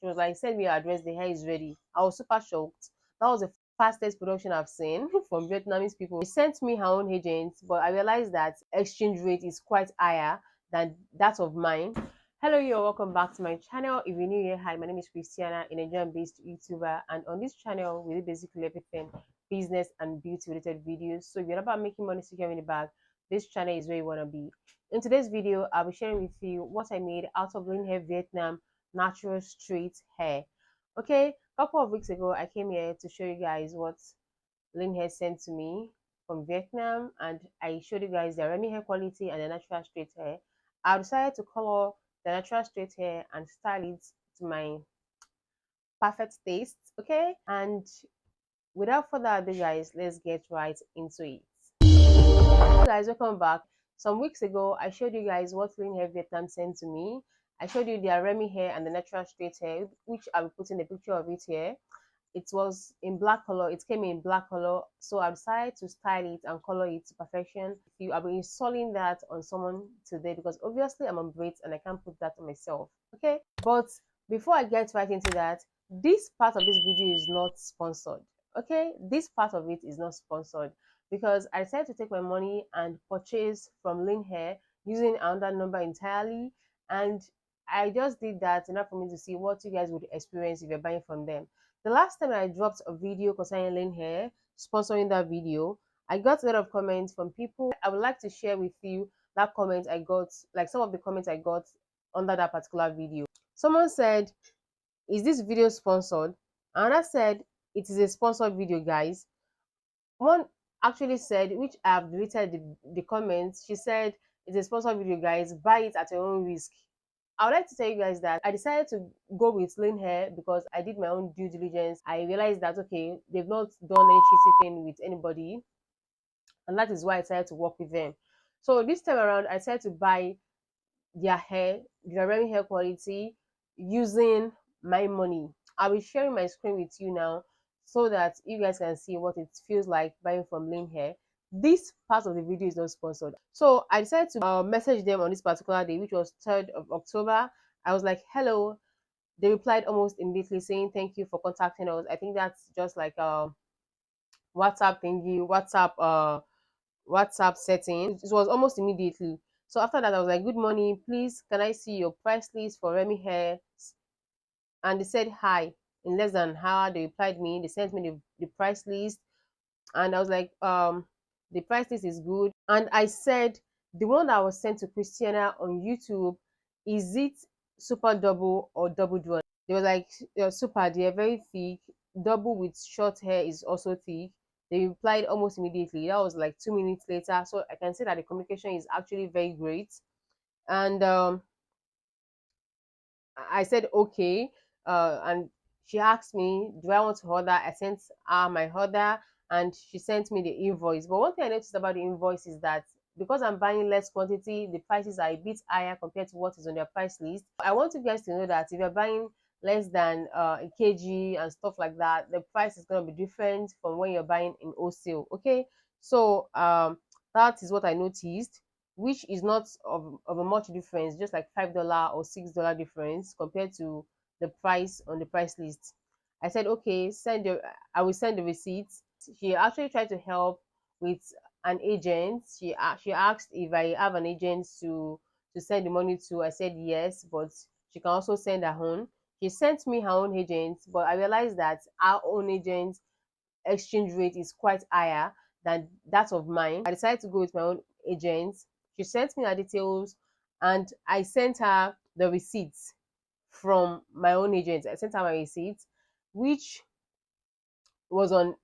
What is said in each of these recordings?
She was like, send me your address, the hair is ready. I was super shocked. That was the fastest production I've seen from Vietnamese people. She sent me her own agent, but I realized that exchange rate is quite higher than that of mine. Hello, you're welcome back to my channel. If you're new here, hi, my name is Kristyanah, a Nigerian-based YouTuber, and on this channel, we do basically everything business and beauty-related videos. So if you're about making money securing the bag, this channel is where you want to be. In today's video, I'll be sharing with you what I made out of Lyn Hair Vietnam natural straight hair. Okay, a couple of weeks ago, I came here to show you guys what Lyn Hair sent to me from Vietnam, and I showed you guys the Remy hair quality and the natural straight hair. I decided to color the natural straight hair and style it to my perfect taste. Okay, and without further ado, guys, let's get right into it. Hey guys, welcome back. Some weeks ago, I showed you guys what Lyn Hair Vietnam sent to me. I showed you their Remy hair and the natural straight hair, which I'll be putting a picture of it here. It was in black color. It came in black color, so I decided to style it and color it to perfection. I'll be installing that on someone today because obviously I'm on braids and I can't put that on myself. Okay, but before I get right into that, this part of this video is not sponsored. Okay, this part of it is not sponsored because I decided to take my money and purchase from Lyn Hair using another number entirely, and I just did that enough for me to see what you guys would experience if you're buying from them. The last time I dropped a video concerning Lyn Hair, sponsoring that video, I got a lot of comments from people. I would like to share with you that comment I got, like some of the comments I got under that particular video. Someone said, is this video sponsored? And I said, it is a sponsored video, guys. One actually said, which I have deleted the comments, she said, it's a sponsored video, guys. Buy it at your own risk. I would like to tell you guys that I decided to go with Lyn Hair because I did my own due diligence. I realized that, okay, they've not done any cheating thing with anybody, and that is why I decided to work with them. So this time around, I decided to buy their hair, their Remy hair quality, using my money. I'll be sharing my screen with you now so that you guys can see what it feels like buying from Lyn Hair. This part of the video is not sponsored. So I decided to message them on this particular day, which was 3rd of October. I was like, hello. They replied almost immediately saying, thank you for contacting us. I think that's just like a WhatsApp thingy, WhatsApp setting. It was almost immediately. So after that, I was like, good morning, please, can I see your price list for Remy hair? And they said hi. In less than an hour, they replied me. They sent me the price list. And I was like, the price list is good. And I said, the one that was sent to Kristyanah on YouTube, is it super double or double drawn? They were like, super, they're very thick. Double with short hair is also thick. They replied almost immediately. That was like 2 minutes later. So I can say that the communication is actually very great. And I said, okay. And she asked me, do I want to order? I sent her my order and she sent me the invoice. But one thing I noticed about the invoice is that because I'm buying less quantity, the prices are a bit higher compared to what is on their price list. I want you guys to know that if you're buying less than a kg and stuff like that, the price is going to be different from when you're buying in wholesale. Okay, so that is what I noticed, which is not of a much difference, just like $5 or $6 difference compared to the price on the price list. I said, okay, I will send the receipts. She actually tried to help with an agent. She asked if I have an agent to send the money to. I said yes, but she can also send her own. She sent me her own agent, but I realized that our own agent exchange rate is quite higher than that of mine. I decided to go with my own agent. She sent me her details and I sent her the receipts from my own agent. I sent her my receipts, which was on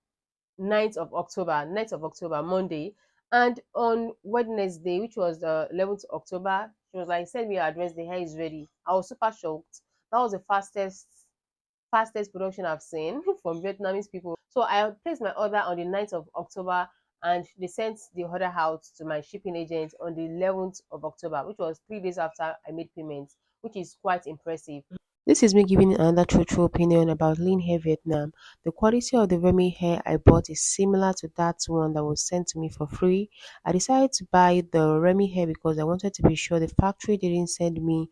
9th of October, Monday. And on Wednesday, which was the 11th of October, she was like, send me your address, the hair is ready. I was super shocked. That was the fastest production I've seen from Vietnamese people. So I placed my order on the 9th of October and they sent the order out to my shipping agent on the 11th of October, which was 3 days after I made payments, which is quite impressive. This is me giving another true opinion about Lyn Hair Vietnam. The quality of the Remy hair I bought is similar to that one that was sent to me for free. I decided to buy the Remy hair because I wanted to be sure the factory didn't send me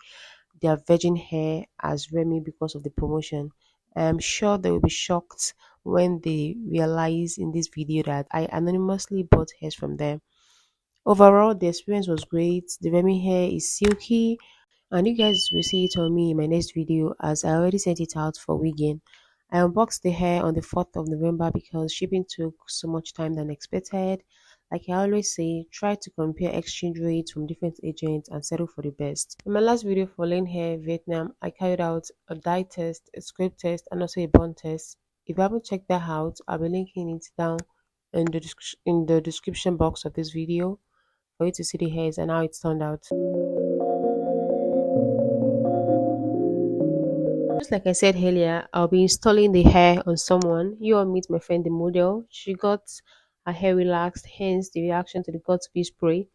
their virgin hair as Remy because of the promotion. I'm sure they will be shocked when they realize in this video that I anonymously bought hairs from them. Overall, the experience was great. The Remy hair is silky, and you guys will see it on me in my next video as I already sent it out for wigging. I unboxed the hair on the 4th of November because shipping took so much time than expected. Like I always say, try to compare exchange rates from different agents and settle for the best. In my last video for Lyn Hair Vietnam, I carried out a dye test, a scrape test, and also a bond test. If you haven't checked that out, I'll be linking it down in the description box of this video for you to see the hairs and how it turned out. Just like I said earlier, I'll be installing the hair on someone. You all meet my friend the model. She got her hair relaxed, hence the reaction to the got to be spray.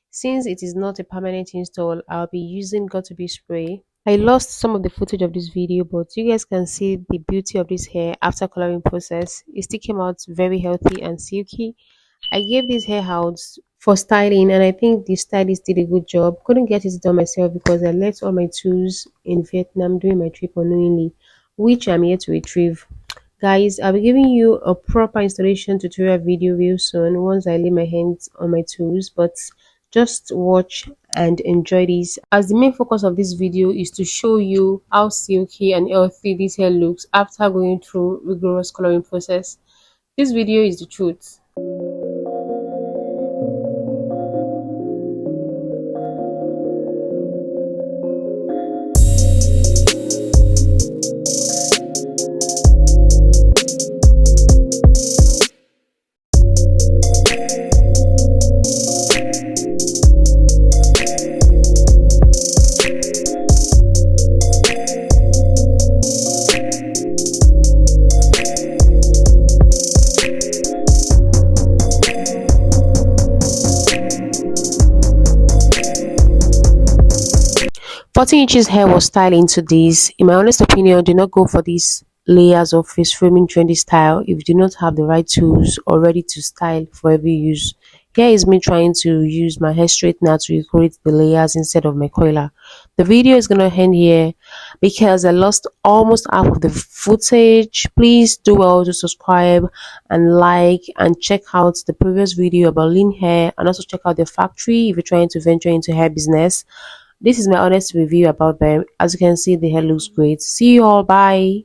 Since it is not a permanent install, I'll be using got to be spray. I lost some of the footage of this video, but you guys can see the beauty of this hair after coloring process. It still came out very healthy and silky. I gave these hair outs for styling, and I think the stylist did a good job. Couldn't get it done myself because I left all my tools in Vietnam during my trip unknowingly, which I'm here to retrieve. Guys, I'll be giving you a proper installation tutorial video real soon once I lay my hands on my tools, but just watch and enjoy this as the main focus of this video is to show you how silky and healthy this hair looks after going through rigorous coloring process. This video is the truth. 14 inches hair was styled into this. In my honest opinion, do not go for these layers of face framing trendy style if you do not have the right tools or ready to style for every use. Here is me trying to use my hair straightener to decorate the layers instead of my coiler. The video is gonna end here because I lost almost half of the footage. Please do well to subscribe and like and check out the previous video about Lyn Hair, and also check out their factory if you're trying to venture into hair business. This is my honest review about them. As you can see, the hair looks great. See you all. Bye.